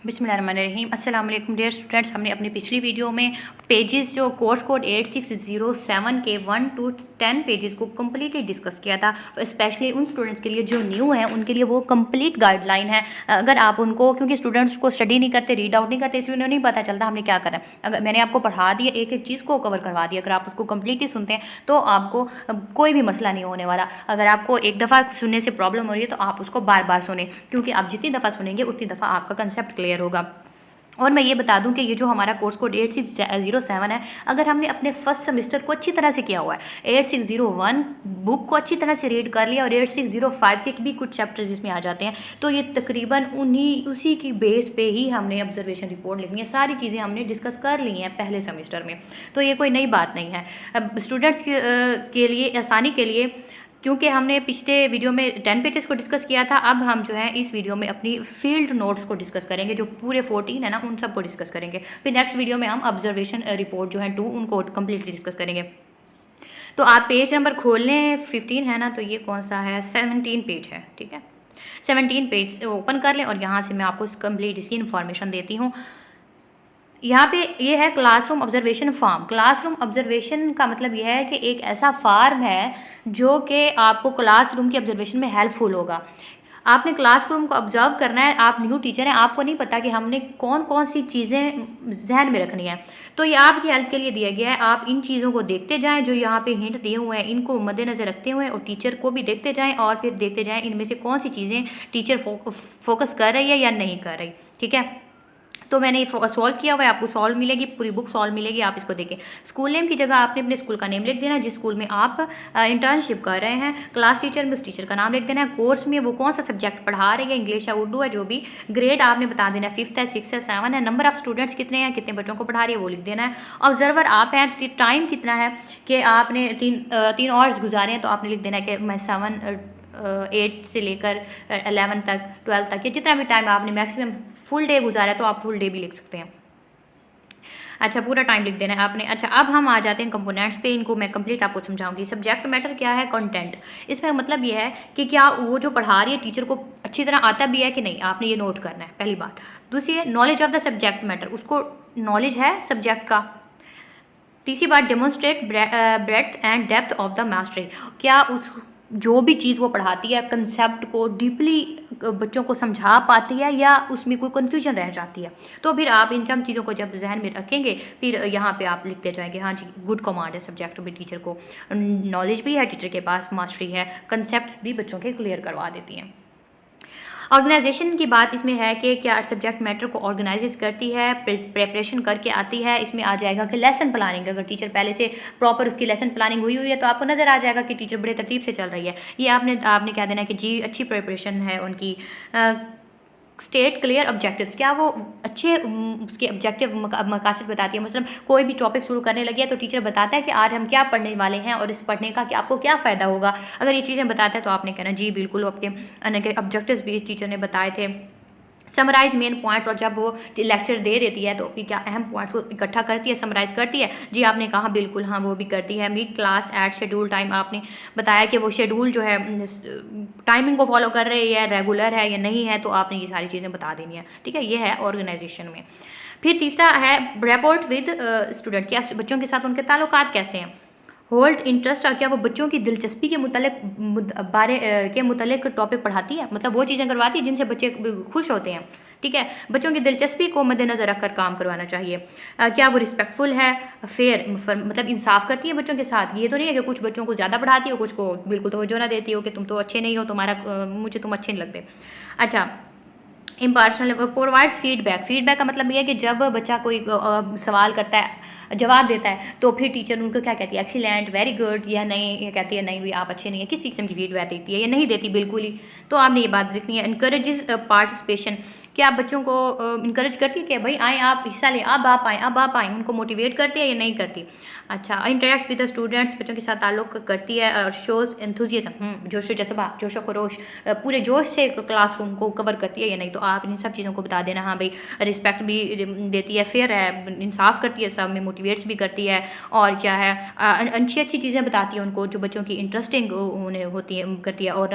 बिस्मिल्लाहिर्रहमानिर्रहीम। अस्सलाम वालेकुम डियर स्टूडेंट्स। हमने अपनी पिछली वीडियो में पेजेस जो कोर्स कोड 8607 के 1 to 10 पेजेस को कम्प्लीटली डिस्कस किया था। स्पेशली उन स्टूडेंट्स के लिए जो न्यू हैं उनके लिए वो कंप्लीट गाइडलाइन है। अगर आप उनको, क्योंकि स्टूडेंट्स को स्टडी नहीं करते, रीड आउट नहीं करते, इसलिए उन्हें नहीं पता चलता हमने क्या करना है। अगर मैंने आपको पढ़ा दिया, एक एक चीज़ को कवर करवा दिया, अगर आप उसको कम्प्लीटली सुनते हैं तो आपको कोई भी मसला नहीं होने वाला। अगर आपको एक दफ़ा सुनने से प्रॉब्लम हो रही है तो आप उसको बार बार सुने, क्योंकि आप जितनी दफ़ा सुनेंगे उतनी दफ़ा आपका कंसेप्ट क्लियर होगा। और मैं ये बता दूं कि ये जो हमारा कोर्स कोड 8607 है, अगर हमने अपने फर्स्ट सेमेस्टर को अच्छी तरह से किया हुआ है, 8601 बुक को अच्छी तरह से रीड कर लिया और 8605 के भी कुछ चैप्टर्स इसमें आ जाते हैं, तो ये तकरीबन उसी की बेस पे ही हमने ऑब्जर्वेशन रिपोर्ट लिखनी है। सारी चीज़ें हमने डिस्कस कर ली हैं पहले सेमेस्टर में, तो ये कोई नई बात नहीं है। अब स्टूडेंट्स के लिए आसानी के लिए, क्योंकि हमने पिछले वीडियो में 10 पेजेस को डिस्कस किया था, अब हम जो है इस वीडियो में अपनी फील्ड नोट्स को डिस्कस करेंगे, जो पूरे 14 है ना, उन सब को डिस्कस करेंगे। फिर नेक्स्ट वीडियो में हम ऑब्जर्वेशन रिपोर्ट जो है 2 उनको कम्प्लीटली डिस्कस करेंगे। तो आप पेज नंबर खोल लें, 15 है ना, तो ये कौन सा है, 17 पेज है, ठीक है। 17 पेज ओपन कर लें और यहाँ से मैं आपको कम्प्लीट इसकी इन्फॉर्मेशन देती हूँ। यहाँ पे ये है classroom observation form. Classroom observation का मतलब यह है कि एक ऐसा फार्म है जो कि आपको क्लासरूम की ऑब्जर्वेशन में हेल्पफुल होगा। आपने क्लासरूम को ऑब्जर्व करना है, आप न्यू टीचर हैं, आपको नहीं पता कि हमने कौन कौन सी चीज़ें जहन में रखनी है, तो ये आपकी हेल्प के लिए दिया गया है। आप इन चीज़ों को देखते जाएं, जो यहाँ पे हिंट दिए हुए हैं इनको मद्देनज़र रखते हुए, और टीचर को भी देखते जाएं और फिर देखते जाएं इनमें से कौन सी चीज़ें टीचर फोकस कर रही है या नहीं कर रही, ठीक है। तो मैंने ये सॉल्व किया हुआ है, आपको सॉल्व मिलेगी, पूरी बुक सॉल्व मिलेगी, आप इसको देखें। स्कूल नेम की जगह आपने अपने स्कूल का नेम लिख देना, जिस स्कूल में आप इंटर्नशिप कर रहे हैं। क्लास टीचर में उस टीचर का नाम लिख देना है। कोर्स में वो कौन सा सब्जेक्ट पढ़ा रही है, इंग्लिश है, उर्दू है, जो भी। ग्रेड आपने बता देना है, 5th है, 6th है, 7 है। नंबर ऑफ स्टूडेंट्स कितने हैं, कितने बच्चों को पढ़ा रही है, वो लिख देना है। ऑब्जर्वर आप हैं, टाइम कितना है कि आपने 3 आवर्स गुजारे हैं, तो आपने लिख देना है कि मैं 8 से लेकर 11 तक, 12 तक, या जितना भी टाइम आपने मैक्सिमम फुल डे गुजारा है तो आप फुल डे भी लिख सकते हैं। अच्छा, पूरा टाइम लिख देना है आपने। अच्छा, अब हम आ जाते हैं कंपोनेंट्स पे, इनको मैं कंप्लीट आपको समझाऊंगी। सब्जेक्ट मैटर क्या है, कंटेंट। इसमें मतलब ये है कि क्या वो जो पढ़ा रही है टीचर को अच्छी तरह आता भी है कि नहीं, आपने ये नोट करना है, पहली बात। दूसरी है knowledge of the subject matter, उसको नॉलेज है सब्जेक्ट का। तीसरी बात, demonstrate breadth and depth of the mastery, क्या उस जो भी चीज़ वो पढ़ाती है कंसेप्ट को डीपली बच्चों को समझा पाती है या उसमें कोई कन्फ्यूजन रह जाती है। तो फिर आप इन सब चीज़ों को जब जहन में रखेंगे, फिर यहाँ पे आप लिखते जाएंगे, हाँ जी, गुड कमांड है सब्जेक्ट भी, टीचर को नॉलेज भी है, टीचर के पास मास्टरी है, कंसेप्ट भी बच्चों के क्लियर करवा देती हैं। ऑर्गेनाइजेशन की बात इसमें है कि क्या सब्जेक्ट मैटर को ऑर्गेनाइज करती है, प्रिपरेशन करके आती है। इसमें आ जाएगा कि लेसन प्लानिंग, अगर टीचर पहले से प्रॉपर उसकी लेसन प्लानिंग हुई है तो आपको नज़र आ जाएगा कि टीचर बड़े तरतीब से चल रही है। ये आपने क्या देना कि जी अच्छी प्रिपरेशन है उनकी। स्टेट क्लियर ऑब्जेक्टिव्स, क्या वो अच्छे उसके ऑब्जेक्टिव मकासद बताती है। मतलब कोई भी टॉपिक शुरू करने लगी है तो टीचर बताता है कि आज हम क्या पढ़ने वाले हैं और इस पढ़ने का कि आपको क्या फ़ायदा होगा। अगर ये चीज़ें बताता है तो आपने कहना जी बिल्कुल, आपके ऑब्जेक्टिव्स भी टीचर ने बताए थे। समराइज मेन पॉइंट्स, और जब वो लेक्चर दे देती है तो फिर क्या अहम पॉइंट्स को इकट्ठा करती है, समराइज करती है। जी आपने कहा बिल्कुल, हाँ वो भी करती है। Meet class at schedule time, आपने बताया कि वो शेड्यूल जो है टाइमिंग को फॉलो कर रही है, रेगुलर है या नहीं है, तो आपने ये सारी चीज़ें बता देनी है, ठीक है। ये है ऑर्गेनाइजेशन में। फिर तीसरा है रैपोर्ट विद स्टूडेंट्स, क्या बच्चों के साथ उनके ताल्लुकात कैसे हैं। होल्ड इंटरेस्ट, क्या वो बच्चों की दिलचस्पी के मुतल्लिक टॉपिक पढ़ाती है, मतलब वो चीज़ें करवाती है जिनसे बच्चे खुश होते हैं, ठीक है। बच्चों की दिलचस्पी को मद्देनज़र रखकर काम करवाना चाहिए। क्या वो रिस्पेक्टफुल है, फेयर, मतलब इंसाफ करती है बच्चों के साथ। ये तो नहीं है कि कुछ बच्चों को ज़्यादा पढ़ाती हो, कुछ को बिल्कुल तवज्जो ना देती हो कि तुम तो अच्छे नहीं हो, मुझे तुम अच्छे नहीं लगते। अच्छा, इम्पार्शल, प्रोवाइड्स फीडबैक। फीडबैक का मतलब ये है कि जब बच्चा कोई सवाल करता है, जवाब देता है, तो फिर टीचर उनको क्या कहती है, एक्सीलेंट, वेरी गुड, या नहीं, ये कहती है नहीं भी आप अच्छे नहीं है, किस किस्म की फीडबैक देती है या नहीं देती बिल्कुल ही, तो आपने ये बात देखनी है। इनकरेजेस पार्टिसिपेशन, क्या आप बच्चों को इनकरेज करती है कि भाई आएँ आप हिस्सा लें, अब आप आएँ, उनको मोटिवेट करती है या नहीं करती। अच्छा, इंटरेक्ट विद द स्टूडेंट्स, बच्चों के साथ ताल्लुक़ करती है। और शोज़ एंथुजियाज्म, जोश व जज्बा, जोश व खरोश, पूरे जोश से क्लासरूम को कवर करती है या नहीं, तो आप इन सब चीज़ों को बता देना। हाँ भाई, रिस्पेक्ट भी देती है, फेयर है, इंसाफ करती है, सब में मोटिवेट्स भी करती है, और क्या है अच्छी चीज़ें बताती है उनको जो बच्चों की इंटरेस्टिंग होती है करती है, और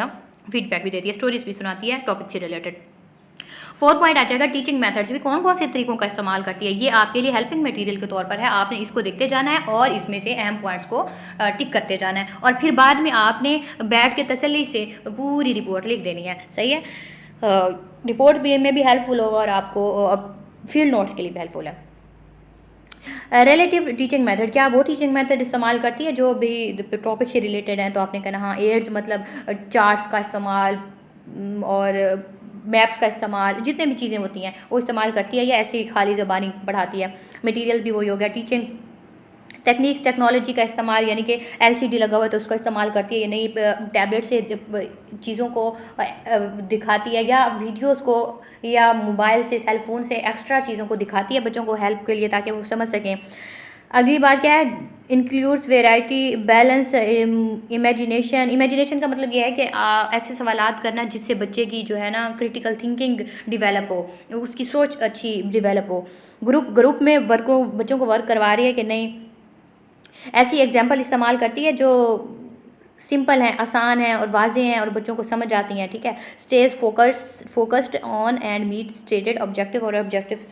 फीडबैक भी देती है, स्टोरीज भी सुनाती है टॉपिक से रिलेटेड। 4 पॉइंट आ जाएगा टीचिंग मेथड्स भी कौन कौन से तरीकों का इस्तेमाल करती है। ये आपके लिए हेल्पिंग मटेरियल के तौर पर है, आपने इसको देखते जाना है और इसमें से अहम पॉइंट्स को टिक करते जाना है और फिर बाद में आपने बैठ के तसल्ली से पूरी रिपोर्ट लिख देनी है। सही है, रिपोर्ट भी में भी हेल्पफुल होगा और आपको फील्ड नोट्स के लिए भी हेल्पफुल है। रिलेटिव टीचिंग मेथड, क्या वो टीचिंग मेथड इस्तेमाल करती है जो भी टॉपिक से रिलेटेड है। तो आपने कहना हाँ एड्स मतलब चार्ट्स का इस्तेमाल और मैप्स का इस्तेमाल, जितने भी चीज़ें होती हैं वो इस्तेमाल करती है या ऐसे ही खाली ज़बानी पढ़ाती है। मटेरियल भी वही हो गया। टीचिंग टेक्निक्स, टेक्नोलॉजी का इस्तेमाल यानी कि एलसीडी लगा हुआ है तो उसका इस्तेमाल करती है, यानी टैबलेट से चीज़ों को दिखाती है या वीडियोस को या मोबाइल से सेल फोन से एक्स्ट्रा चीज़ों को दिखाती है बच्चों को हेल्प के लिए ताकि वो समझ सकें। अगली बात क्या है, इंक्लूड्स वेराइटी, बैलेंस, इमेजिनेशन का मतलब ये है कि ऐसे सवालात करना जिससे बच्चे की जो है ना क्रिटिकल थिंकिंग डिवेलप हो, उसकी सोच अच्छी डिवेलप हो। ग्रुप में बच्चों को वर्क करवा रही है कि नहीं, ऐसी एग्जाम्पल इस्तेमाल करती है जो सिंपल हैं, आसान हैं और वाजे हैं और बच्चों को समझ आती हैं। ठीक है, stage focused on and meet stated objective और ऑब्जेक्टिव्स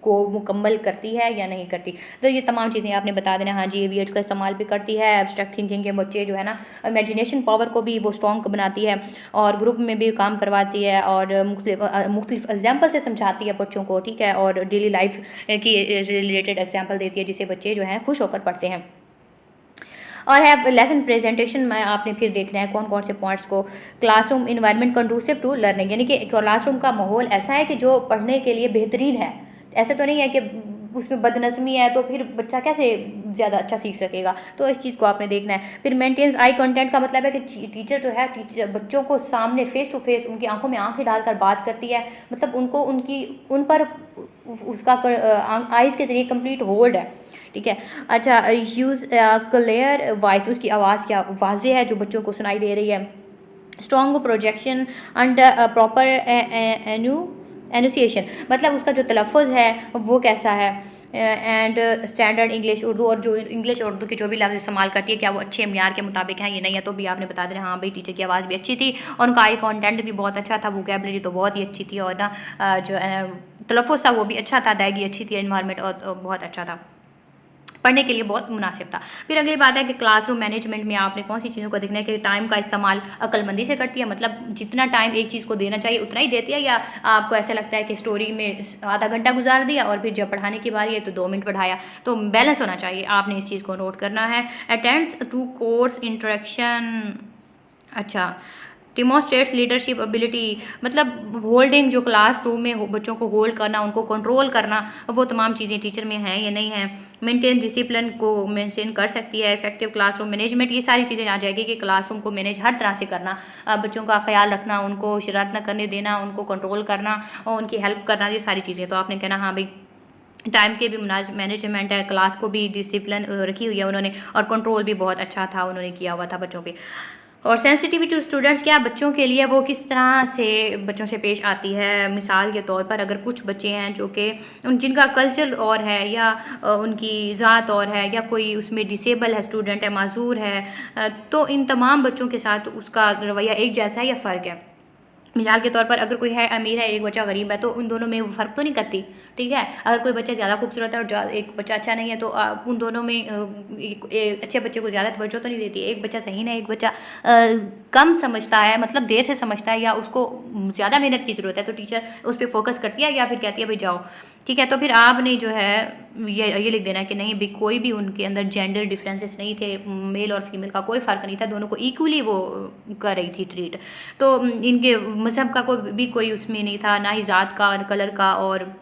को मुकम्मल करती है या नहीं करती। तो ये तमाम चीज़ें आपने बता देना। हाँ जी, एवीएट्स का इस्तेमाल भी करती है, एब्स्ट्रैक्ट थिंकिंग के बच्चे जो है ना इमेजिनेशन पावर को भी वो स्ट्रॉन्ग बनाती है और ग्रुप में भी काम करवाती है और मुख्तलिफ एग्जाम्पल से समझाती है बच्चों को। ठीक है, और डेली लाइफ की रिलेटेड एग्जाम्पल देती है जिससे बच्चे जो हैं खुश होकर पढ़ते हैं। और है लेसन प्रेजेंटेशन में आपने फिर देखना है कौन कौन से पॉइंट्स को। क्लासरूम इन्वायरमेंट कंडूसिव टू लर्निंग, यानी कि क्लासरूम का माहौल ऐसा है कि जो पढ़ने के लिए बेहतरीन है। ऐसे तो नहीं है कि उसमें बदनज़मी है तो फिर बच्चा कैसे ज़्यादा अच्छा सीख सकेगा, तो इस चीज़ को आपने देखना है। फिर मेंटेन्स आई कांटेक्ट का मतलब है कि टीचर जो है टीचर बच्चों को सामने फेस टू फेस उनकी आंखों में आंखें डालकर बात करती है, मतलब उनको उन पर उसका आइज़ के जरिए कंप्लीट होल्ड है। ठीक है, अच्छा यूज़ क्लियर वॉइस, उसकी आवाज़ क्या वाज़े है जो बच्चों को सुनाई दे रही है। स्ट्रॉन्ग प्रोजेक्शन अंडर प्रॉपर एनुसिएशन, मतलब उसका जो तलफ़ुज़ है वो कैसा है। एंड स्टैंडर्ड इंग्लिश उर्दू, और जो इंग्लिश उर्दू के जो भी लफ्ज़ इस्तेमाल करती है क्या वो अच्छे म्यार के मुताबिक हैं ये नहीं है, तो भी आपने बता देना हाँ भाई टीचर की आवाज़ भी अच्छी थी और उनका आई कॉन्टेंट भी बहुत अच्छा था, वोकैबुलरी तो बहुत ही अच्छी थी और ना जो तलफ़ुज़ था वो भी अच्छा था, अदायगी अच्छी थी, एनवायरनमेंट और बहुत अच्छा था, पढ़ने के लिए बहुत मुनासिब था। फिर अगली बात है कि क्लासरूम मैनेजमेंट में आपने कौन सी चीज़ों को देखना है कि टाइम का इस्तेमाल अक्लमंदी से करती है, मतलब जितना टाइम एक चीज़ को देना चाहिए उतना ही देती है, या आपको ऐसा लगता है कि स्टोरी में आधा घंटा गुजार दिया और फिर जब पढ़ाने की बारी है तो 2 मिनट पढ़ाया, तो बैलेंस होना चाहिए, आपने इस चीज़ को नोट करना है। अटेंड्स टू कोर्स इंटरेक्शन, अच्छा डिमॉन्स्ट्रेट्स लीडरशिप एबिलिटी, मतलब होल्डिंग, जो क्लासरूम में बच्चों को होल्ड करना, उनको कंट्रोल करना, वो तमाम चीज़ें टीचर में हैं या नहीं हैं। मेंटेन डिसिप्लिन को मेंटेन कर सकती है। इफेक्टिव क्लासरूम मैनेजमेंट, ये सारी चीज़ें आ जाएगी कि क्लासरूम को मैनेज हर तरह से करना, बच्चों का ख्याल रखना, उनको शरारत न करने देना, उनको कंट्रोल करना और उनकी हेल्प करना, ये सारी चीज़ें। तो आपने कहना हाँ भाई टाइम के भी मैनेजमेंट है, क्लास को भी डिसिप्लिन रखी हुई है उन्होंने और कंट्रोल भी बहुत अच्छा था उन्होंने किया हुआ था बच्चों पे। और सेंसिटिविटी टू स्टूडेंट्स, क्या बच्चों के लिए वो किस तरह से बच्चों से पेश आती है। मिसाल के तौर पर अगर कुछ बच्चे हैं जो कि जिनका कल्चर और है या उनकी ज़ात और है या कोई उसमें डिसेबल है, स्टूडेंट है, माजूर है, तो इन तमाम बच्चों के साथ उसका रवैया एक जैसा है या फ़र्क है। मिसाल के तौर पर अगर कोई है अमीर है, एक बच्चा गरीब है, तो उन दोनों में वो फ़र्क तो नहीं करती। ठीक है, अगर कोई बच्चा ज़्यादा खूबसूरत है और एक बच्चा अच्छा नहीं है तो उन दोनों में एक अच्छे बच्चे को ज़्यादा तवज्जो तो नहीं देती। एक बच्चा सही ना, एक बच्चा कम समझता है, मतलब देर से समझता है या उसको ज़्यादा मेहनत की ज़रूरत है, तो टीचर उस पर फोकस करती है या फिर कहती है भाई जाओ। ठीक है, तो फिर आपने जो है ये लिख देना कि नहीं भी कोई भी उनके अंदर जेंडर डिफरेंसेस नहीं थे, मेल और फीमेल का कोई फ़र्क नहीं था, दोनों को इक्वली वो कर रही थी ट्रीट। तो इनके मज़हब का भी कोई उसमें नहीं था, ना ही ज़ात का और कलर का और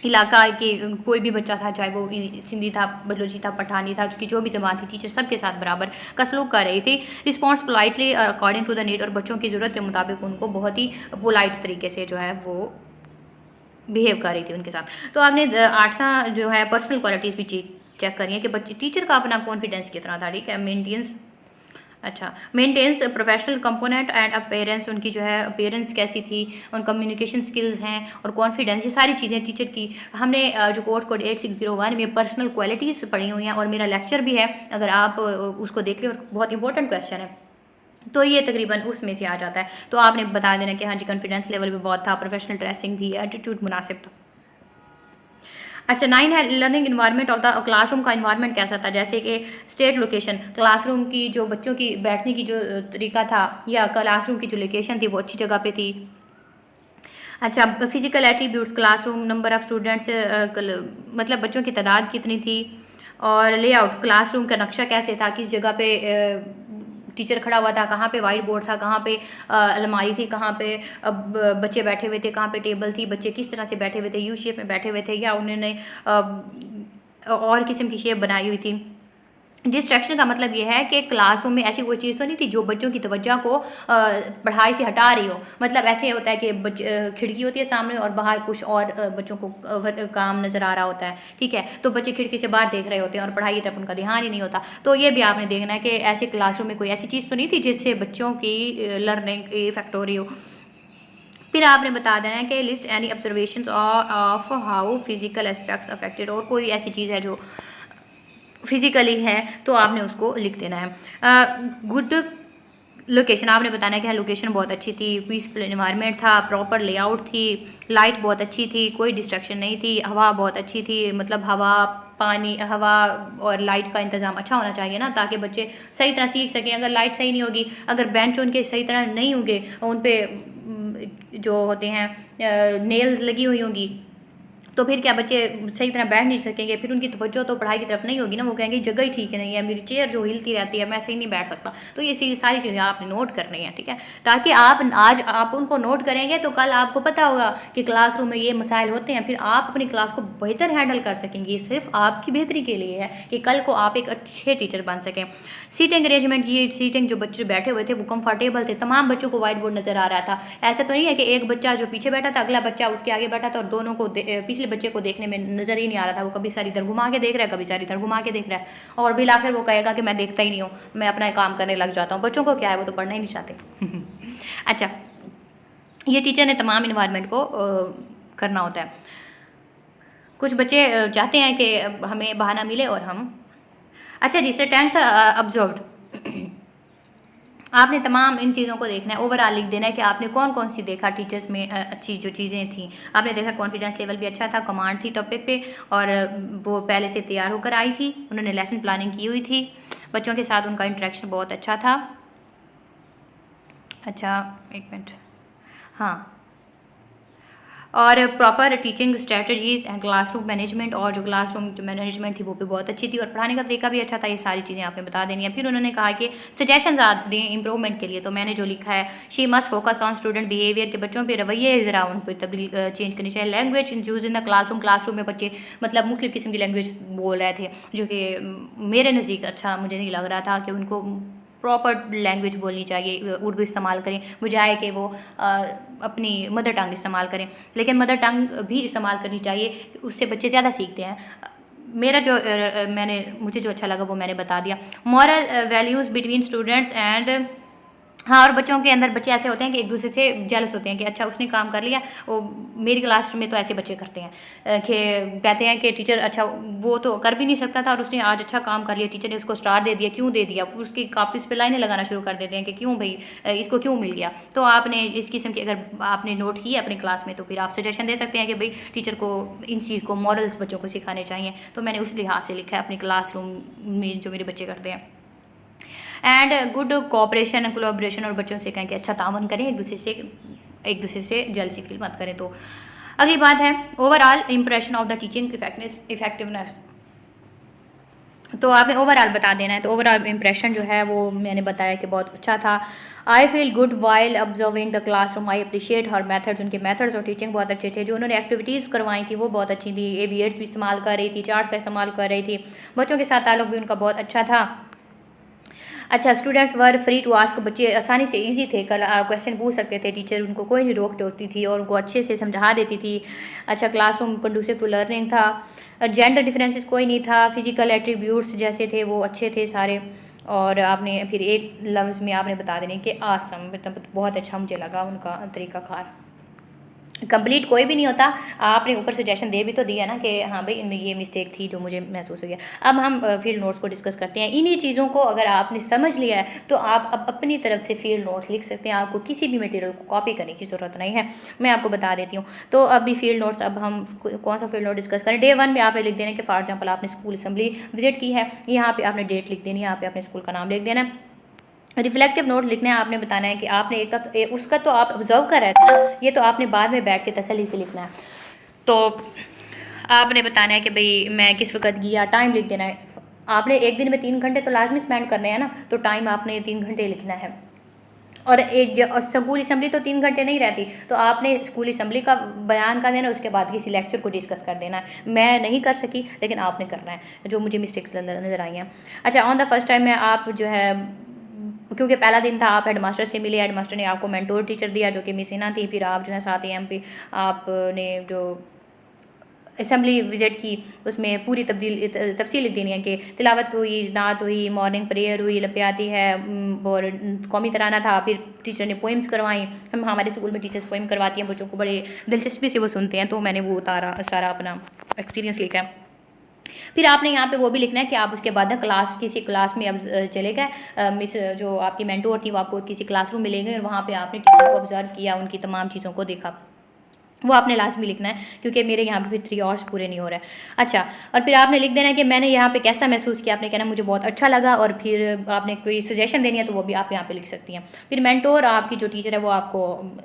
इलाका के कोई भी बच्चा था, चाहे वो सिंधी था, बलोची था, पठानी था, उसकी जो भी ज़बान थी, टीचर सबके साथ बराबर का सलूक कर रही थी। Response politely according to the need, और बच्चों की ज़रूरत के मुताबिक उनको बहुत ही पोलाइट तरीके से जो है वो बिहेव कर रही थी उनके साथ। तो आपने 8वां जो है पर्सनल क्वालिटीज़ भी चेक करी है कि बच्चे टीचर का अपना कॉन्फिडेंस कितना था। ठीक है, maintains professional component and appearance, उनकी जो है अपीयरेंस कैसी थी, उन कम्युनिकेशन स्किल्स हैं और कॉन्फिडेंस, ये सारी चीज़ें टीचर की हमने जो कोर्स कोड 8601 में पर्सनल क्वालिटीज़ पढ़ी हुई हैं और मेरा लेक्चर भी है, अगर आप उसको देख लें, और बहुत इंपॉर्टेंट क्वेश्चन है तो ये तकरीबन उसमें से आ जाता है। तो आपने बता देना कि हाँ जी कॉन्फिडेंस लेवल भी बहुत था, प्रोफेशनल ड्रेसिंग थी, एटीट्यूड मुनासिब था। अच्छा 9 है learning environment of the classroom का इन्वायरमेंट कैसा था, जैसे कि स्टेट लोकेशन, क्लासरूम की जो बच्चों की बैठने की जो तरीका था या क्लासरूम की जो लोकेशन थी वो अच्छी जगह पे थी। अच्छा physical attributes, classroom, number of students, मतलब बच्चों की तादाद कितनी थी, और लेआउट, क्लासरूम का नक्शा कैसे था, किस जगह पे टीचर खड़ा हुआ था, कहाँ पे वाइट बोर्ड था, कहाँ पे अलमारी थी, कहाँ पे बच्चे बैठे हुए थे, कहाँ पे टेबल थी, बच्चे किस तरह से बैठे हुए थे, यू शेप में बैठे हुए थे या उन्होंने और किस्म की शेप बनाई हुई थी। डिस्ट्रैक्शन का मतलब ये है कि क्लासरूम में ऐसी कोई चीज़ तो नहीं थी जो बच्चों की तवज्जो को पढ़ाई से हटा रही हो। मतलब ऐसे होता है कि खिड़की होती है सामने और बाहर कुछ और बच्चों को काम नज़र आ रहा होता है, ठीक है, तो बच्चे खिड़की से बाहर देख रहे होते हैं और पढ़ाई की तरफ उनका ध्यान ही नहीं होता। तो ये भी आपने देखना है कि ऐसे क्लासरूम में कोई ऐसी चीज़ तो नहीं थी जिससे बच्चों की लर्निंग इफेक्ट हो रही हो। फिर आपने बता देना है कि list any observations of how physical aspects affected, और कोई ऐसी चीज़ है जो फिजिकली है तो आपने उसको लिख देना है। गुड लोकेशन, आपने बताना है कि हाँ लोकेशन बहुत अच्छी थी, पीसफुल इन्वायरमेंट था, प्रॉपर लेआउट थी, लाइट बहुत अच्छी थी, कोई डिस्ट्रैक्शन नहीं थी, हवा बहुत अच्छी थी, मतलब हवा पानी हवा और लाइट का इंतज़ाम अच्छा होना चाहिए ना, ताकि बच्चे सही तरह सीख सकें। अगर लाइट सही नहीं होगी, अगर बेंच उनके सही तरह नहीं होंगे, उन पर जो होते हैं नेल्स लगी हुई होंगी, तो फिर क्या बच्चे सही तरह बैठ नहीं सकेंगे, फिर उनकी तवज्जो तो पढ़ाई की तरफ नहीं होगी ना, वो कहेंगे जगह ही ठीक नहीं है, मेरी चेयर जो हिलती रहती है मैं सही नहीं बैठ सकता। तो ये सारी चीज़ें आपने नोट करनी है, ठीक है, ताकि आज आप उनको नोट करेंगे तो कल आपको पता होगा कि क्लासरूम में ये मसाइल होते हैं, फिर आप अपनी क्लास को बेहतर हैंडल कर सकेंगे। ये सिर्फ आपकी बेहतरी के लिए है कि कल को आप एक अच्छे टीचर बन सकें। सीटिंग अरेंजमेंट, ये सीटिंग जो बच्चे बैठे हुए थे वो कंफर्टेबल थे, तमाम बच्चों को वाइट बोर्ड नज़र आ रहा था। ऐसा तो नहीं है कि एक बच्चा जो पीछे बैठा था अगला बच्चा उसके आगे बैठा था और दोनों को पिछले बच्चे को देखने में नज़र ही नहीं आ रहा था, वो कभी सारी इधर घुमा के देख रहा है, कभी सारी इधर घुमा के देख रहा है, और बिल आखिर वो कहेगा कि मैं देखता ही नहीं हूँ, मैं अपना काम करने लग जाता हूँ। बच्चों को क्या है, वो तो पढ़ना ही नहीं चाहते। अच्छा ये टीचर ने तमाम इन्वायरमेंट को करना होता है। कुछ बच्चे चाहते हैं कि हमें बहाना मिले और हम अच्छा जी स्ट्रेंथ ऑब्जर्व्ड, आपने तमाम इन चीज़ों को देखना है, ओवरऑल लिख देना है कि आपने कौन कौन सी देखा टीचर्स में अच्छी जो चीज़ें थी। आपने देखा कॉन्फिडेंस लेवल भी अच्छा था, कमांड थी टॉपिक पे, और वो पहले से तैयार होकर आई थी, उन्होंने लेसन प्लानिंग की हुई थी, बच्चों के साथ उनका इंटरेक्शन बहुत अच्छा था। अच्छा एक मिनट, हाँ, और proper teaching strategies and classroom management, और जो क्लासरूम जो मैनेजमेंट थी वो भी बहुत अच्छी थी, और पढ़ाने का तरीका भी अच्छा था। ये सारी चीज़ें आपने बता देनी है। फिर उन्होंने कहा कि सजेशंस दें इंप्रूवमेंट के लिए, तो मैंने जो लिखा है she must focus on student behaviour, के बच्चों पे रवैये ज़रा उन पर तब्दील चेंज करनी चाहिए। Language use in the classroom में बच्चे मतलब मुख्तलिफ़ किस्म की लैंग्वेज बोल रहे थे, जो कि मेरे नज़दीक अच्छा मुझे नहीं लग रहा था कि उनको प्रॉपर लैंग्वेज बोलनी चाहिए, उर्दू इस्तेमाल करें बजाय कि वो अपनी मदर टंग इस्तेमाल करें। लेकिन मदर टंग भी इस्तेमाल करनी चाहिए, उससे बच्चे ज़्यादा सीखते हैं। मेरा जो मुझे जो अच्छा लगा वो मैंने बता दिया। Moral values between students and, हाँ, और बच्चों के अंदर बच्चे ऐसे होते हैं कि एक दूसरे से जेलस होते हैं कि अच्छा उसने काम कर लिया, वो मेरी क्लास में तो ऐसे बच्चे करते हैं कि कहते हैं कि टीचर अच्छा वो तो कर भी नहीं सकता था और उसने आज अच्छा काम कर लिया, टीचर ने उसको स्टार दे दिया, क्यों दे दिया, उसकी कापी पे लाइनें लगाना शुरू कर देते हैं कि क्यों भाई इसको क्यों मिल गया। तो आपने इस किस्म की अगर आपने नोट की अपनी क्लास में तो फिर आप सजेशन दे सकते हैं कि भाई टीचर को इन चीज़ को मॉरल्स बच्चों को सिखाने चाहिए। तो मैंने उस लिहाज से लिखा है अपनी क्लासरूम में जो मेरे बच्चे करते हैं। एंड गुड कोऑपरेशन कोलैबोरेशन, और बच्चों से कहें कि अच्छा तावन करें, एक दूसरे से जलसी फील मत करें। तो अगली बात है overall impression of the teaching effectiveness, तो आपने ओवरऑल बता देना है। तो ओवरऑल इंप्रेशन जो है वो मैंने बताया कि बहुत अच्छा था। I feel good while observing the classroom, I appreciate her methods, उनके मेथड्स और टीचिंग बहुत अच्छे थे। जो उन्होंने एक्टिविटीज़ करवाई थी वो बहुत अच्छी थी, ABS भी इस्तेमाल कर रही थी, चार्ट का इस्तेमाल कर रही थी, बच्चों के साथ ताल्लुक भी उनका बहुत अच्छा था। अच्छा students were free to ask, बच्चे आसानी से इजी थे, कल क्वेश्चन पूछ सकते थे, टीचर उनको कोई नहीं रोक टोकती थी और उनको अच्छे से समझा देती थी। अच्छा क्लासरूम कंडूसिव टू लर्निंग था। जेंडर डिफरेंसेस कोई नहीं था, फिजिकल एट्रीब्यूट्स जैसे थे वो अच्छे थे सारे। और आपने फिर एक लफ्ज़ में आपने बता देने कि आसम, मतलब बहुत अच्छा मुझे लगा उनका तरीक़ाकार। कंप्लीट कोई भी नहीं होता। आपने ऊपर सजेशन दे भी तो दिया ना कि हाँ भाई इनमें ये मिस्टेक थी जो मुझे महसूस हुई है। अब हम फील्ड नोट्स को डिस्कस करते हैं। इन्हीं चीज़ों को अगर आपने समझ लिया है तो आप अब अपनी तरफ से फील्ड नोट्स लिख सकते हैं। आपको किसी भी मटेरियल को कॉपी करने की ज़रूरत नहीं है, मैं आपको बता देती हूँ। तो अभी फील्ड नोट्स, अब हम कौन सा फील्ड नोट डिस्कस करें। डे 1 में आपने लिख देना कि फॉर एग्जाम्पल आपने स्कूल असेंबली विजिट की है, यहाँ पर आपने डेट लिख देनी है, यहाँ पर अपने स्कूल का नाम लिख देना है। रिफ्लेक्टिव नोट लिखना है, आपने बताना है कि आपने उसका तो आप ऑब्जर्व कर रहे थे ना, ये तो आपने बाद में बैठ के तसल्ली से लिखना है। तो आपने बताना है कि भाई मैं किस वक्त गया, टाइम लिख देना है। आपने एक दिन में 3 घंटे तो लाजमी स्पेंड करने हैं ना, तो टाइम आपने 3 घंटे लिखना है। और स्कूल असम्बली तो 3 घंटे नहीं रहती, तो आपने स्कूल असम्बली का बयान कर देना, उसके बाद किसी लेक्चर को डिस्कस कर देना है। मैं नहीं कर सकी लेकिन आपने करना है, जो मुझे मिस्टेक्स नज़र आई हैं। अच्छा, ऑन द फर्स्ट टाइम में आप जो है, क्योंकि पहला दिन था, आप हेडमास्टर से मिले, हेडमास्टर ने आपको मेंटोर टीचर दिया जो कि मिस हिना थी। फिर आप जो है 7 AM पे आपने जो असेंबली विजिट की, उसमें पूरी तफसील लिख देनी है कि तिलावत हुई, नात हुई, मॉर्निंग प्रेयर हुई, लपियाती है और कौमी तराना था। फिर टीचर ने पोइम्स करवाई। हमारे स्कूल में टीचर्स पोइम करवाती हैं, बच्चों को बड़े दिलचस्पी से वो सुनते हैं, तो मैंने वो सारा अपना एक्सपीरियंस लिखा है। फिर आपने यहाँ पे वो भी लिखना है कि आप उसके बाद किसी क्लास में अब चले गए, मिस जो आपकी मेंटोर थी वो आपको किसी क्लासरूम में ले गए और वहाँ पे आपने टीचर को ऑब्जर्व किया, उनकी तमाम चीज़ों को देखा, वो आपने लाजमी लिखना है, क्योंकि मेरे यहाँ पे भी 3 आवर्स पूरे नहीं हो रहे हैं। अच्छा, और फिर आपने लिख देना है कि मैंने यहाँ पे कैसा महसूस किया। आपने कहना मुझे बहुत अच्छा लगा, और फिर आपने कोई सजेशन देनी है तो वो भी आप यहाँ पे लिख सकती हैं। फिर मेंटोर, आपकी जो टीचर है, वो आपको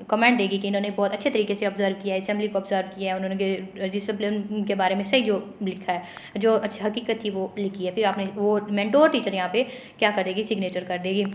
कमेंट देगी कि इन्होंने बहुत अच्छे तरीके से ऑब्जर्व किया है, असेंबली को ऑब्जर्व किया है, उन्होंने डिसिप्लिन के बारे में सही जो लिखा है, जो अच्छी हकीकत थी वो लिखी है। फिर आपने वो मेंटोर टीचर यहाँ पर क्या करेगी, सिग्नेचर कर देगी।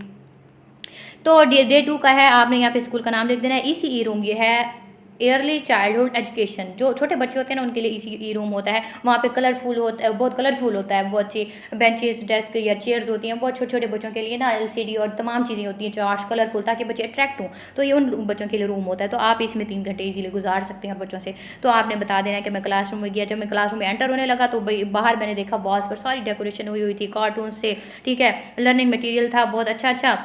तो डे 2 का है, आपने यहाँ पे स्कूल का नाम लिख देना है। ECE रूम, ये है एयरली चाइल्डहुड एजुकेशन। जो छोटे बच्चे होते हैं ना, उनके लिए ECE रूम होता है। वहाँ पे कलरफुल होता है, बहुत कलरफुल होता है, बहुत सी बेंचेस, डेस्क या चेयर्स होती हैं, बहुत छोटे छोटे बच्चों के लिए ना LCD और तमाम चीज़ें होती हैं, चार्ट्स कलरफुल, ताकि बच्चे अट्रैक्ट हों। तो ये उन बच्चों के लिए रूम होता है, तो आप इसमें 3 घंटे ईजिली गुजार सकते हैं बच्चों से। तो आपने बता देना कि मैं क्लासरूम में गया, जब मैं क्लासरूम में एंटर होने लगा तो बाहर मैंने देखा वॉल्स पर सारी डेकोरेशन हुई थी कार्टून से, ठीक है, लर्निंग मटीरियल था बहुत अच्छा।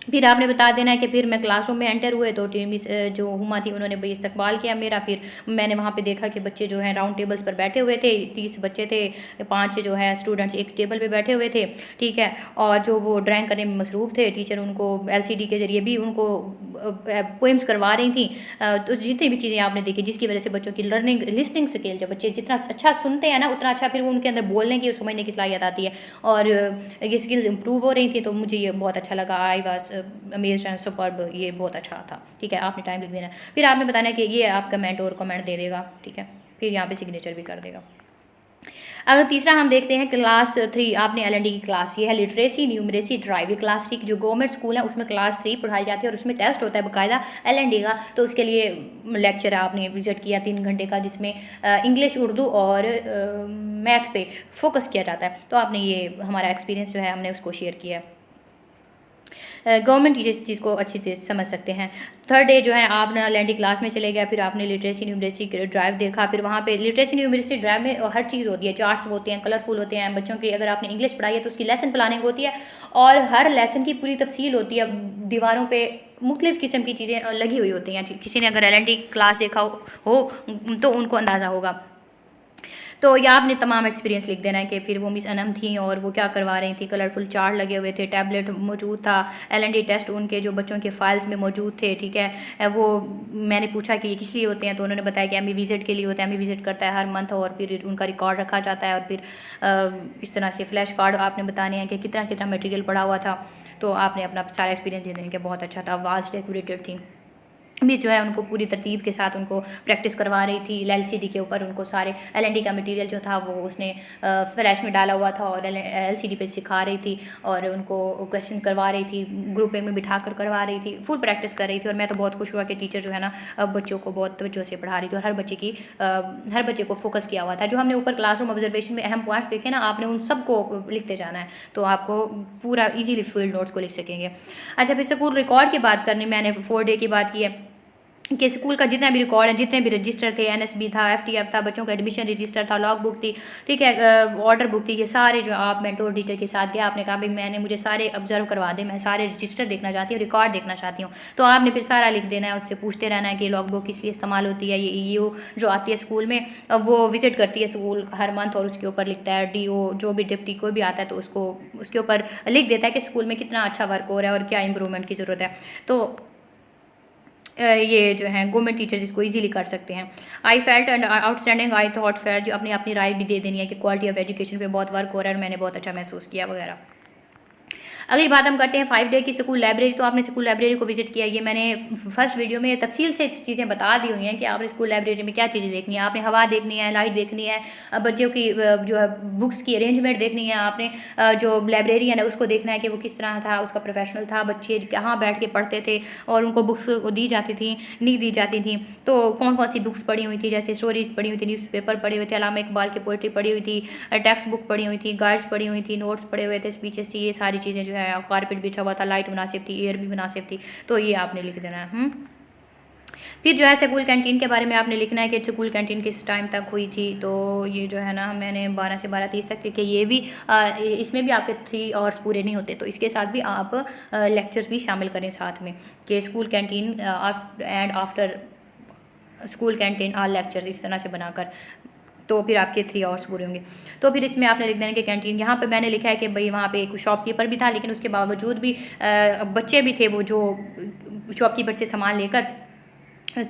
फिर आपने बता देना है कि फिर मैं क्लासरूम में एंटर हुए तो मिस जो हुमा थी उन्होंने भाई इस्तकबाल किया मेरा। फिर मैंने वहाँ पे देखा कि बच्चे जो हैं राउंड टेबल्स पर बैठे हुए थे, 30 बच्चे थे, 5 जो है स्टूडेंट्स एक टेबल पे बैठे हुए थे, ठीक है। और जो वो ड्राइंग करने में मसरूफ़ थे, टीचर उनको LCD के ज़रिए भी उनको पोइम्स करवा रही थी। तो जितनी भी चीज़ें आपने देखी, जिसकी वजह से बच्चों की लिसनिंग स्किल, जब बच्चे जितना अच्छा सुनते हैं ना, उतना अच्छा फिर उनके अंदर बोलने की और समझने की सलाहियत आती है, और ये स्किल्स इंप्रूव हो रही थी। तो मुझे ये बहुत अच्छा लगा, I was amazed and superb, ये बहुत अच्छा था, ठीक है। आपने टाइम लिख देना है। फिर आपने बताना है कि ये आप कमेंट और कमेंट दे देगा, ठीक है। फिर यहाँ पे सिग्नेचर भी कर देगा। अगर तीसरा हम देखते हैं क्लास 3, आपने LND की क्लास, ये है लिटरेसी न्यूमरेसी ड्राइव। ये क्लास 3 जो गवर्नमेंट स्कूल है उसमें क्लास 3 पढ़ाई जाती है, और उसमें टेस्ट होता है बाकायदा LND का। तो उसके लिए लेक्चर आपने विजिट किया 3 घंटे का, जिसमें इंग्लिश, उर्दू और मैथ पे फोकस किया जाता है। तो आपने ये हमारा एक्सपीरियंस जो है हमने उसको शेयर किया है। गवर्नमेंट टीचर इस चीज़ को अच्छी तरह समझ सकते हैं। थर्ड डे जो है आप ना LND क्लास में चले गए, फिर आपने लिटरेसी न्यूमरेसी ड्राइव देखा। फिर वहाँ पे लिटरेसी न्यूमरेसी ड्राइव में हर चीज़ होती है, चार्ट्स होते हैं, कलरफुल होते हैं बच्चों की। अगर आपने इंग्लिश पढ़ाई है तो उसकी लेसन प्लानिंग होती है, और हर लेसन की पूरी तफसील होती है। दीवारों पे मुख्तलिफ़ किस्म की चीज़ें लगी हुई होती हैं। किसी ने अगर LND क्लास देखा हो तो उनको अंदाज़ा होगा। तो ये आपने तमाम एक्सपीरियंस लिख देना है कि फिर वो मिस अनम थी और वो क्या करवा रही थी। कलरफुल चार्ट लगे हुए थे, टैबलेट मौजूद था, LND टेस्ट उनके जो बच्चों के फाइल्स में मौजूद थे, ठीक है। वो मैंने पूछा कि ये किस लिए होते हैं, तो उन्होंने बताया कि एमी विज़िट के लिए होते हैं। एमी विज़िट करता है हर मंथ, और फिर उनका रिकॉर्ड रखा जाता है, और फिर इस तरह से फ्लैश कार्ड आपने बताने हैं कि कितना कितना मटेरियल पड़ा हुआ था। तो आपने अपना सारा एक्सपीरियंस दे देने के बहुत अच्छा था। वास्ट डेकोरेटेड थी भी जो है, उनको पूरी तरतीब के साथ उनको प्रैक्टिस करवा रही थी। LCD के ऊपर उनको सारे LND का मटेरियल जो था वो उसने फ्लैश में डाला हुआ था, और LCD पे सिखा रही थी, और उनको क्वेश्चन करवा रही थी, ग्रुप में बिठा कर करवा रही थी, फुल प्रैक्टिस कर रही थी। और मैं तो बहुत खुश हुआ कि टीचर जो है ना बच्चों को बहुत तवज्जो से पढ़ा रही थी, और हर बच्चे को फोकस किया हुआ था। जो हमने ऊपर क्लासरूम ऑब्जर्वेशन में अहम पॉइंट्स देखे ना, आपने उन सबको लिखते जाना है, तो आपको पूरा ईजीली फील्ड नोट्स को लिख सकेंगे। अच्छा, फिर स्कूल रिकॉर्ड की बात करनी, मैंने 4 डे की बात की है। कि स्कूल का जितना भी रिकॉर्ड है, जितने भी रजिस्टर थे, एनएसबी था, एफटीएफ था, बच्चों का एडमिशन रजिस्टर था, लॉग बुक थी, ठीक है, ऑर्डर बुक थी, ये सारे जो आप मेंटोर टीचर के साथ गया, आपने कहा भाई मैंने मुझे सारे ऑब्जर्व करवा दे, मैं सारे रजिस्टर देखना चाहती हूँ, रिकॉर्ड देखना चाहती हूँ। तो आपने फिर सारा लिख देना है, उससे पूछते रहना है कि लॉग बुक किस लिए इस्तेमाल होती है। ये ईओ जो आती है स्कूल में, वो विजिट करती है स्कूल हर मंथ और उसके ऊपर लिखता है, डीओ जो भी डिप्टी कोई भी आता है तो उसको उसके ऊपर लिख देता है कि स्कूल में कितना अच्छा वर्क हो रहा है और क्या इंप्रूवमेंट की ज़रूरत है। तो ये जो है गवर्नमेंट टीचर्स इसको इजीली कर सकते हैं। I felt and outstanding, I thought fair, जो अपनी अपनी राय भी दे देनी है कि क्वालिटी ऑफ एजुकेशन पे बहुत वर्क हो रहा है और मैंने बहुत अच्छा महसूस किया वगैरह। अगली बात हम करते हैं 5 डे की स्कूल लाइब्रेरी। तो आपने स्कूल लाइब्रेरी को विजिट किया, ये मैंने फर्स्ट वीडियो में तफसील से चीज़ें बता दी हुई हैं कि आपने स्कूल लाइब्रेरी में क्या चीज़ें देखनी है। आपने हवा देखनी है, लाइट देखनी है, बच्चों की जो है बुक्स की अरेंजमेंट देखनी है, आपने जो लाइब्रेरियन है उसको देखना है कि वो किस तरह था, उसका प्रोफेशनल था, बच्चे कहाँ बैठ के पढ़ते थे और उनको बुक्स दी जाती थी नहीं दी जाती थी, तो कौन कौन सी बुक्स पढ़ी हुई थी, जैसे स्टोरीज पढ़ी हुई थी, न्यूज़पेपर पढ़े हुए थे, अल्लामा इकबाल की पोइट्री पढ़ी हुई थी, टेक्स्ट बुक पढ़ी हुई थी, गाइड्स पढ़ी हुई थी, नोट्स पढ़े हुए थे, स्पीचेस थी, ये सारी चीज़ें जो है, कारपेट बिछा हुआ था, लाइट मुनासिब थी, एयर भी मुनासिब थी, तो ये आपने लिख देना है। फिर जो है स्कूल कैंटीन के बारे में आपने लिखना है कि स्कूल कैंटीन किस टाइम तक हुई थी। तो ये जो है ना मैंने 12 से 12:30 तक लिखे। ये भी इसमें भी आपके 3 आवर्स पूरे नहीं होते, तो इसके साथ भी आप लेक्चर्स भी शामिल करें साथ में कि school canteen and after school canteen all lectures, इस तरह से बनाकर, तो फिर आपके 3 आवर्स पूरे होंगे। तो फिर इसमें आपने लिख देना कि कैंटीन, यहाँ पे मैंने लिखा है कि भाई वहाँ पे एक शॉपकीपर भी था, लेकिन उसके बावजूद भी बच्चे भी थे वो जो शॉपकीपर से सामान लेकर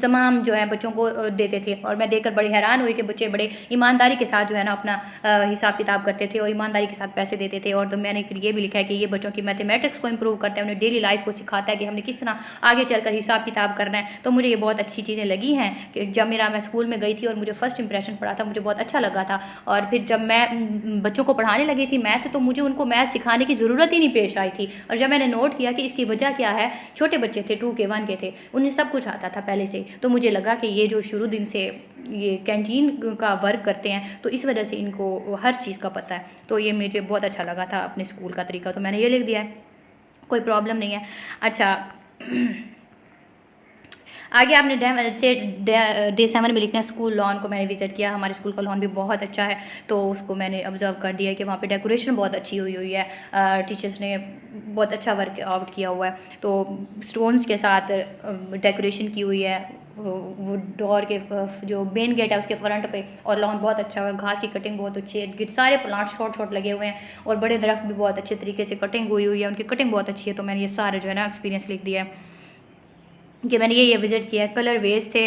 तमाम जो है बच्चों को देते थे। और मैं देखकर बड़ी हैरान हुई कि बच्चे बड़े ईमानदारी के साथ जो है ना अपना हिसाब किताब करते थे और ईमानदारी के साथ पैसे देते थे। और तो मैंने फिर ये भी लिखा है कि ये बच्चों की मैथमेटिक्स को इंप्रूव करता है, उन्हें डेली लाइफ को सिखाता है कि हमने किस तरह आगे चलकर हिसाब किताब करना है। तो मुझे ये बहुत अच्छी चीज़ें लगी हैं कि जब मैं स्कूल में गई थी और मुझे फर्स्ट इंप्रेशन पड़ा था, मुझे बहुत अच्छा लगा था। और फिर जब मैं बच्चों को पढ़ाने लगी थी मैथ, तो मुझे उनको मैथ सिखाने की ज़रूरत ही नहीं पेश आई थी। और जब मैंने नोट किया कि इसकी वजह क्या है, छोटे बच्चे थे, 2 के 1 के थे, उन्हें सब कुछ आता था पहले से, तो मुझे लगा कि ये जो शुरू दिन से ये कैंटीन का वर्क करते हैं तो इस वजह से इनको हर चीज़ का पता है। तो ये मुझे बहुत अच्छा लगा था अपने स्कूल का तरीका, तो मैंने ये लिख दिया है, कोई प्रॉब्लम नहीं है। अच्छा आगे आपने डे 7 में लिखना है स्कूल लॉन को मैंने विजिट किया, हमारे स्कूल का लॉन भी बहुत अच्छा है, तो उसको मैंने ऑब्जर्व कर दिया कि वहाँ पे डेकोरेशन बहुत अच्छी हुई है, टीचर्स ने बहुत अच्छा वर्क आउट किया हुआ है, तो स्टोन्स के साथ डेकोरेशन की हुई है, वो डोर के जो मेन गेट है उसके फ्रंट पे, और लॉन बहुत अच्छा है, घास की कटिंग बहुत अच्छी है, सारे प्लांट शॉर्ट लगे हुए हैं और बड़े दरख्त भी बहुत अच्छे तरीके से कटिंग हुई है, उनकी कटिंग बहुत अच्छी है। तो मैंने ये सारे जो है ना एक्सपीरियंस लिख दिया है कि मैंने ये विज़िट किया है। कलर वेज थे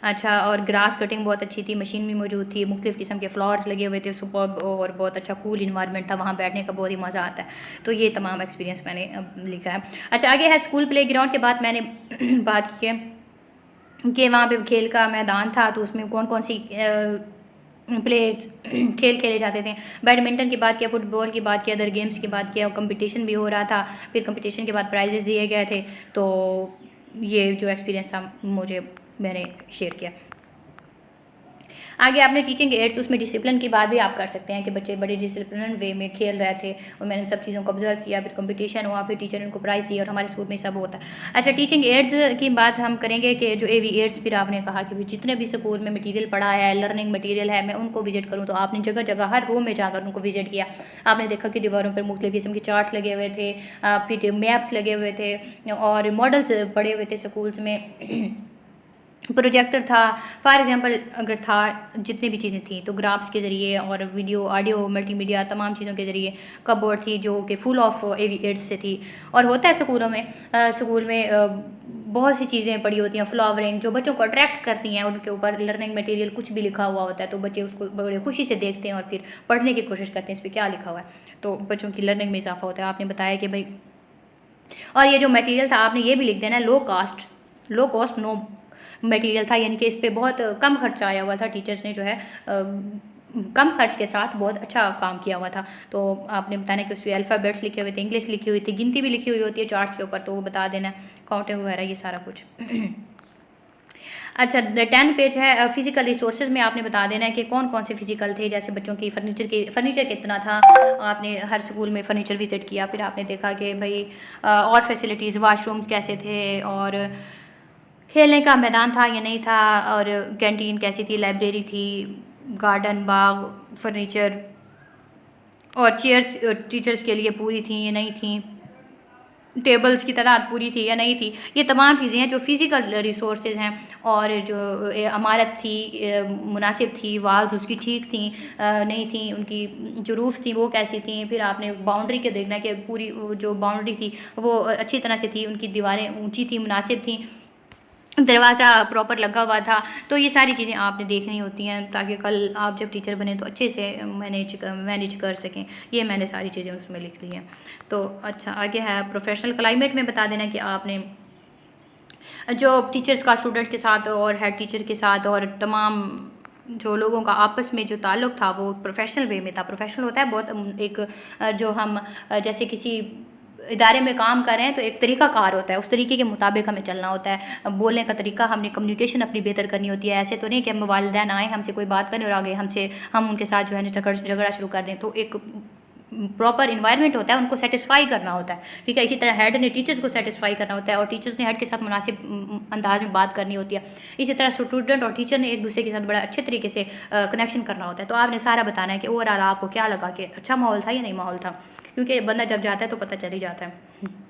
अच्छा, और ग्रास कटिंग बहुत अच्छी थी, मशीन भी मौजूद थी, मुख्तलिफ़ किस्म के फ्लावर्स लगे हुए थे, सुपर्ब, और बहुत अच्छा कूल इन्वायरमेंट था, वहाँ बैठने का बहुत ही मज़ा आता है। तो ये तमाम एक्सपीरियंस मैंने लिखा है। अच्छा आगे है स्कूल प्ले ग्राउंड के बाद मैंने बात की है कि वहाँ पे खेल का मैदान था, तो उसमें कौन कौन सी प्ले खेल खेले जाते थे। बैडमिंटन की बात किया, फुटबॉल की बात किया, अदर गेम्स की बात किया, और कंपटीशन भी हो रहा था, फिर कंपटीशन के बाद प्राइजेस दिए गए थे। तो ये जो एक्सपीरियंस था मैंने शेयर किया। आगे आपने टीचिंग एड्स, उसमें डिसिप्लिन की बात भी आप कर सकते हैं कि बच्चे बड़े डिसिप्लिन वे में खेल रहे थे और मैंने सब चीज़ों को ऑब्जर्व किया, फिर कंपटीशन हुआ, फिर टीचर ने उनको प्राइज़ दिया, और हमारे स्कूल में सब होता है। अच्छा टीचिंग एड्स की बात हम करेंगे कि जो AV एड्स, फिर आपने कहा कि जितने भी स्कूल में मटीरियल पढ़ा है, लर्निंग मटीरियल है, मैं उनको विजिट करूँ, तो आपने जगह जगह हर रूम में जाकर उनको विजिट किया। आपने देखा कि दीवारों पर मुख्तलिफ़ किस्म के चार्ट्स लगे हुए थे, फिर मैप्स लगे हुए थे और मॉडल्स पड़े हुए थे स्कूल्स में, प्रोजेक्टर था फॉर एग्जांपल, अगर था जितनी भी चीज़ें थी तो ग्राफ्स के ज़रिए और वीडियो ऑडियो मल्टीमीडिया तमाम चीज़ों के ज़रिए, कपबोर्ड थी जो कि फुल ऑफ AV एड्स से थी। और होता है स्कूलों में स्कूल में बहुत सी चीज़ें पड़ी होती हैं, फ्लावरिंग जो बच्चों को अट्रैक्ट करती हैं, उनके ऊपर लर्निंग मटेरियल कुछ भी लिखा हुआ होता है, तो बच्चे उसको बड़े खुशी से देखते हैं और फिर पढ़ने की कोशिश करते हैं इस पर क्या लिखा हुआ है, तो बच्चों की लर्निंग में इजाफा होता है। आपने बताया कि भाई, और ये जो मटेरियल था आपने ये भी लिख देना, लो कॉस्ट नो मटेरियल था, यानी कि इस पर बहुत कम खर्चा आया हुआ था, टीचर्स ने जो है कम खर्च के साथ बहुत अच्छा काम किया हुआ था। तो आपने बताना कि उसमें अल्फ़ाबेट्स लिखे हुए थे, इंग्लिश लिखी हुई थी, गिनती भी लिखी हुई होती है चार्ट्स के ऊपर, तो वो बता देना, काउंटिंग वगैरह ये सारा कुछ। अच्छा 10 पेज है फिजिकल रिसोर्सेज में आपने बता देना है कि कौन कौन से फिजिकल थे, जैसे बच्चों की फर्नीचर कितना था, आपने हर स्कूल में फर्नीचर विजिट किया, फिर आपने देखा कि भाई और फैसिलिटीज़, वाशरूम्स कैसे थे, और खेलने का मैदान था या नहीं था, और कैंटीन कैसी थी, लाइब्रेरी थी, गार्डन, बाग, फर्नीचर और चेयर्स टीचर्स के लिए पूरी थी या नहीं थी, टेबल्स की तादाद पूरी थी या नहीं थी। ये तमाम चीज़ें हैं जो फ़िज़िकल रिसोर्सेज हैं, और जो इमारत थी मुनासिब थी, वाल्स उसकी ठीक थी नहीं थी, उनकी जो रूफ्स थी वो कैसी थी। फिर आपने बाउंड्री के देखना कि पूरी जो बाउंड्री थी वो अच्छी तरह से थी, उनकी दीवारें ऊंची थी, मुनासिब थी, दरवाज़ा प्रॉपर लगा हुआ था। तो ये सारी चीज़ें आपने देखनी होती हैं ताकि कल आप जब टीचर बने तो अच्छे से मैनेज कर सकें। ये मैंने सारी चीज़ें उसमें लिख ली हैं। तो अच्छा, आगे है प्रोफेशनल क्लाइमेट में बता देना कि आपने जो टीचर्स का स्टूडेंट्स के साथ और हेड टीचर के साथ और तमाम जो लोगों का आपस में जो ताल्लुक़ था वो प्रोफेशनल वे में था। प्रोफेशनल होता है बहुत एक जो हम जैसे किसी इदारे में काम कर रहे हैं तो एक तरीका कार होता है, उस तरीके के मुताबिक हमें चलना होता है। बोलने का तरीका, हमने कम्युनिकेशन अपनी बेहतर करनी होती है। ऐसे तो नहीं कि हम वालिदैन आए हमसे कोई बात करने और आगे हम उनके साथ जो है झगड़ा शुरू कर दें। तो एक प्रॉपर इन्वायरमेंट होता है, उनको सेटिस्फाई करना होता है, ठीक है। इसी तरह हेड ने टीचर्स को सेटिस्फाई करना होता है और टीचर्स ने हेड के साथ मुनासिब अंदाज में बात करनी होती है। इसी तरह स्टूडेंट और टीचर ने एक दूसरे के साथ बड़ा अच्छे तरीके से कनेक्शन करना होता है। तो आपने सारा बताना है कि ओवरऑल आपको क्या लगा कि अच्छा माहौल था या नहीं माहौल था, क्योंकि बंदा जब जाता है तो पता चल ही जाता है।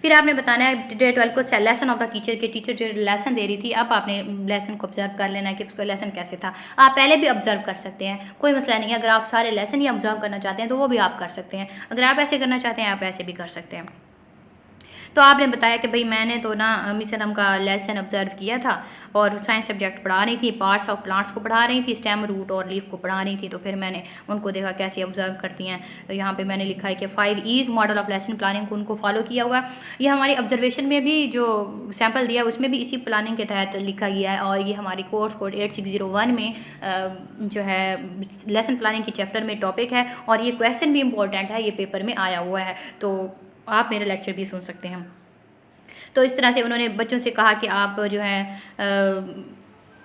फिर आपने बताना है डे 12 को लेसन ऑफ द टीचर के टीचर जो लेसन दे रही थी, अब आपने लेसन को ऑब्जर्व कर लेना है कि उसका लेसन कैसे था। आप पहले भी ऑब्जर्व कर सकते हैं, कोई मसला नहीं है। अगर आप सारे लेसन ही ऑब्जर्व करना चाहते हैं तो वो भी आप कर सकते हैं। अगर आप ऐसे करना चाहते हैं आप ऐसे भी कर सकते हैं। तो आपने बताया कि भाई मैंने तो ना मिस अनम का लेसन ऑब्जर्व किया था और साइंस सब्जेक्ट पढ़ा रही थी, पार्ट्स ऑफ प्लांट्स को पढ़ा रही थी, स्टेम, रूट और लीफ को पढ़ा रही थी। तो फिर मैंने उनको देखा कैसे ऑब्जर्व करती हैं। तो यहाँ पे मैंने लिखा है कि 5 Es model of lesson planning को उनको फॉलो किया हुआ है। ये हमारी ऑब्जर्वेशन में भी जो सैम्पल दिया है उसमें भी इसी प्लानिंग के तहत लिखा गया है। और ये हमारी कोर्स कोड 8601 में जो है लेसन प्लानिंग के चैप्टर में टॉपिक है और ये क्वेश्चन भी इंपॉर्टेंट है, ये पेपर में आया हुआ है। तो आप मेरा लेक्चर भी सुन सकते हैं। तो इस तरह से उन्होंने बच्चों से कहा कि आप जो है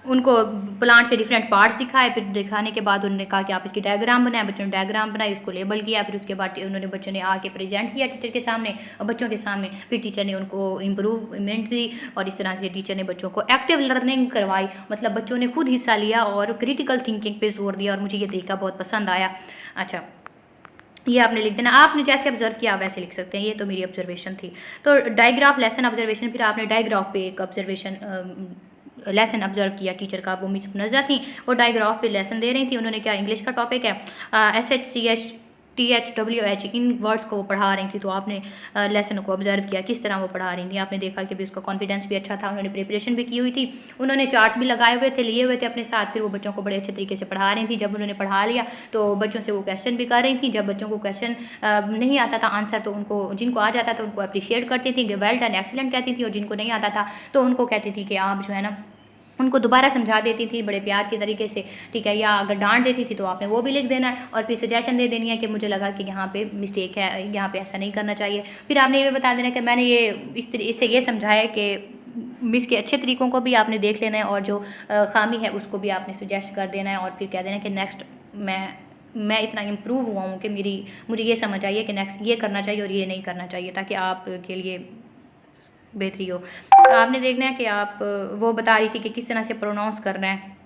उनको प्लांट के डिफरेंट पार्ट्स दिखाए। फिर दिखाने के बाद उन्होंने कहा कि आप इसकी डायग्राम बनाएं। बच्चों ने डायग्राम बनाई, उसको लेबल किया। फिर उसके बाद उन्होंने बच्चों ने आके प्रेजेंट किया टीचर के सामने और बच्चों के सामने। फिर टीचर ने उनको इम्प्रूवमेंट दी और इस तरह से टीचर ने बच्चों को एक्टिव लर्निंग करवाई, मतलब बच्चों ने खुद हिस्सा लिया और क्रिटिकल थिंकिंग पे जोर दिया और मुझे ये तरीका बहुत पसंद आया। अच्छा, ये आपने लिख देना, आपने जैसे ऑब्जर्व किया आप वैसे लिख सकते हैं। ये तो मेरी ऑब्जर्वेशन थी। तो डायग्राफ लेसन ऑब्जर्वेशन, फिर आपने डायग्राफ पे एक ऑब्जर्वेशन लेसन ऑब्जर्व किया टीचर का। वो मिस नज़र थी, वो डायग्राफ पे लेसन दे रही थी। उन्होंने क्या, इंग्लिश का टॉपिक है, SHCH THWH, इन वर्ड्स को वो पढ़ा रही थी। तो आपने लेसन को ऑब्जर्व किया किस तरह वो पढ़ा रही थी। आपने देखा कि भी उसका कॉन्फिडेंस भी अच्छा था, उन्होंने प्रिपरेशन भी की हुई थी, उन्होंने चार्ट्स भी लगाए हुए थे, लिए हुए थे अपने साथ। फिर वो बच्चों को बड़े अच्छे तरीके से पढ़ा रही थी। जब उन्होंने पढ़ा लिया तो बच्चों से वो क्वेश्चन भी कर रही थी। जब बच्चों को क्वेश्चन नहीं आता था आंसर, तो उनको, जिनको आ जाता था उनको अप्रिशिएट करती थी, वेल डन, एक्सीलेंट कहती थी, और जिनको नहीं आता था तो उनको कहती थी कि आप जो है ना उनको दोबारा समझा देती थी बड़े प्यार के तरीके से, ठीक है। या अगर डांट देती थी तो आपने वो भी लिख देना है और फिर सजेशन दे देनी है कि मुझे लगा कि यहाँ पे मिस्टेक है, यहाँ पे ऐसा नहीं करना चाहिए। फिर आपने ये बता देना कि मैंने ये इससे ये समझाया कि मिस के अच्छे तरीकों को भी आपने देख लेना है और जो खामी है उसको भी आपने सजेस्ट कर देना है। और फिर कह देना कि नेक्स्ट मैं इतना इम्प्रूव हुआ हूँ कि मुझे ये समझ आई है कि नेक्स्ट ये करना चाहिए और ये नहीं करना चाहिए, ताकि आपके लिए बेहतरी हो। आपने देखना है कि आप वो बता रही थी कि किस तरह से प्रोनाउंस करना है,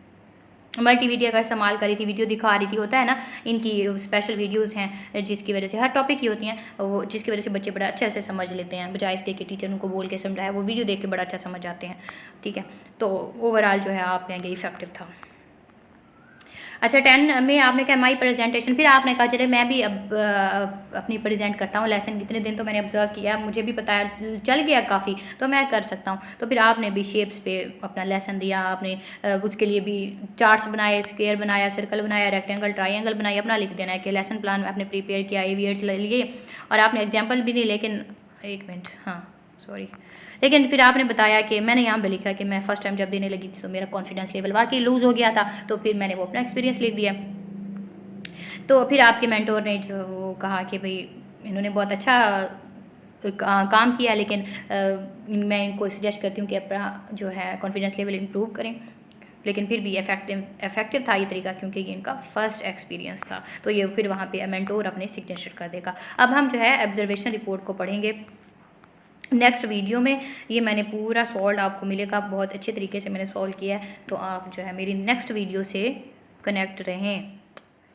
मल्टीमीडिया का इस्तेमाल करी थी, वीडियो दिखा रही थी। होता है ना, इनकी स्पेशल वीडियोस हैं जिसकी वजह से हर टॉपिक की होती हैं वो, जिसकी वजह से बच्चे बड़ा अच्छे से समझ लेते हैं, बजाय इसके कि टीचर उनको बोल के समझाए, वो वीडियो देख के बड़ा अच्छा समझ जाते हैं, ठीक है। तो ओवरऑल जो है आप कहेंगे इफेक्टिव था। अच्छा, 10 में आपने कहा माई प्रेजेंटेशन, फिर आपने कहा चले मैं भी अब अपनी प्रेजेंट करता हूँ लेसन। इतने दिन तो मैंने ऑब्जर्व किया, मुझे भी पता चल गया काफ़ी, तो मैं कर सकता हूँ। तो फिर आपने भी शेप्स पे अपना लेसन दिया, आपने उसके लिए भी चार्ट्स बनाए, स्क्वायर बनाया, सर्कल बनाया, रेक्टेंगल, ट्राइंगल बनाई। अपना लिख देना है कि लेसन प्लान आपने प्रिपेयर किया, एवियर्स लिए और आपने एग्जाम्पल भी दी। लेकिन एक मिनट, हाँ सॉरी, लेकिन फिर आपने बताया कि मैंने यहाँ पे लिखा कि मैं फ़र्स्ट टाइम जब देने लगी थी तो मेरा कॉन्फिडेंस लेवल वाकई लूज़ हो गया था, तो फिर मैंने वो अपना एक्सपीरियंस लिख दिया। तो फिर आपके मेंटोर ने जो वो कहा कि भाई इन्होंने बहुत अच्छा काम किया, लेकिन मैं इनको सजेस्ट करती हूँ कि अपना जो है कॉन्फिडेंस लेवल इम्प्रूव करें। लेकिन फिर भी इफेक्टिव था ये तरीका, क्योंकि ये इनका फर्स्ट एक्सपीरियंस था। तो ये फिर वहाँ पे मेंटोर अपने सिग्नेचर कर देगा। अब हम जो है ऑब्जर्वेशन रिपोर्ट को पढ़ेंगे। नेक्स्ट वीडियो में ये मैंने पूरा सॉल्व आपको मिलेगा, बहुत अच्छे तरीके से मैंने सॉल्व किया है। तो आप जो है मेरी नेक्स्ट वीडियो से कनेक्ट रहें।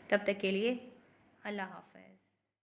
तब तक के लिए अल्लाह हाफ़िज़।